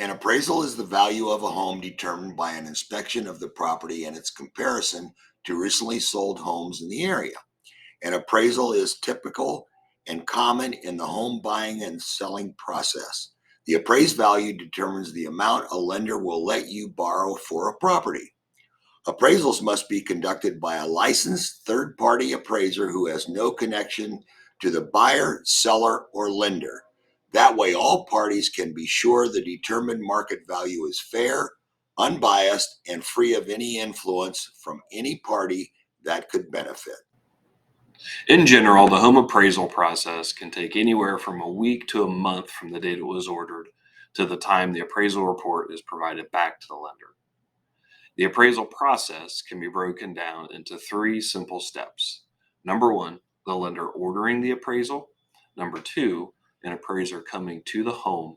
An appraisal is the value of a home determined by an inspection of the property and its comparison to recently sold homes in the area. An appraisal is typical and common in the home buying and selling process. The appraised value determines the amount a lender will let you borrow for a property. Appraisals must be conducted by a licensed third-party appraiser who has no connection to the buyer, seller, or lender. That way, all parties can be sure the determined market value is fair, unbiased, and free of any influence from any party that could benefit. In general, the home appraisal process can take anywhere from a week to a month from the date it was ordered to the time the appraisal report is provided back to the lender. The appraisal process can be broken down into 3 simple steps. Number 1, the lender ordering the appraisal. Number 2, an appraiser coming to the home.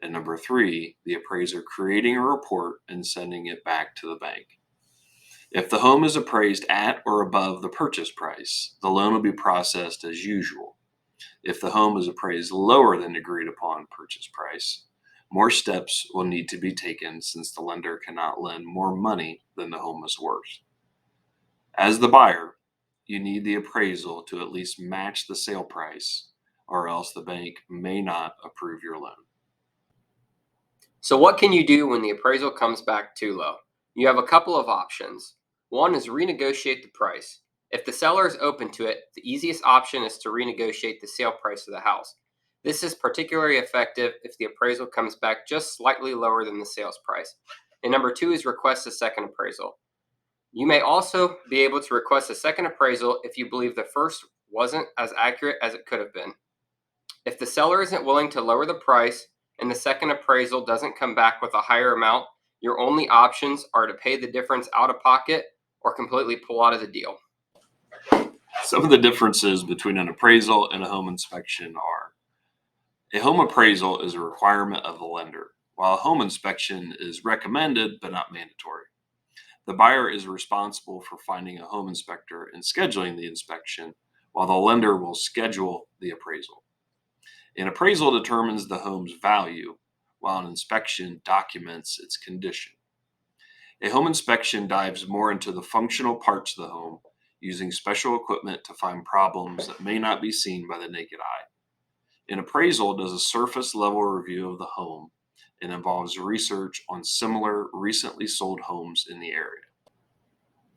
And number 3, the appraiser creating a report and sending it back to the bank. If the home is appraised at or above the purchase price, the loan will be processed as usual. If the home is appraised lower than agreed upon purchase price, more steps will need to be taken since the lender cannot lend more money than the home is worth. As the buyer, you need the appraisal to at least match the sale price, or else the bank may not approve your loan. So what can you do when the appraisal comes back too low? You have a couple of options. One is renegotiate the price. If the seller is open to it, the easiest option is to renegotiate the sale price of the house. This is particularly effective if the appraisal comes back just slightly lower than the sales price. And number 2 is request a second appraisal. You may also be able to request a second appraisal if you believe the first wasn't as accurate as it could have been. If the seller isn't willing to lower the price and the second appraisal doesn't come back with a higher amount, your only options are to pay the difference out of pocket or completely pull out of the deal. Some of the differences between an appraisal and a home inspection are: a home appraisal is a requirement of the lender, while a home inspection is recommended but not mandatory. The buyer is responsible for finding a home inspector and scheduling the inspection, while the lender will schedule the appraisal. An appraisal determines the home's value, while an inspection documents its condition. A home inspection dives more into the functional parts of the home, using special equipment to find problems that may not be seen by the naked eye. An appraisal does a surface level review of the home and involves research on similar recently sold homes in the area.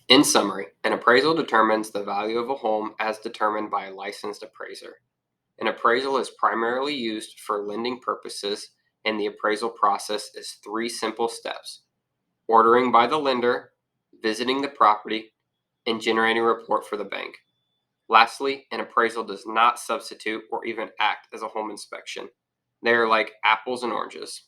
In summary, an appraisal determines the value of a home as determined by a licensed appraiser. An appraisal is primarily used for lending purposes, and the appraisal process is 3 simple steps: ordering by the lender, visiting the property, and generating a report for the bank. Lastly, an appraisal does not substitute or even act as a home inspection. They are like apples and oranges.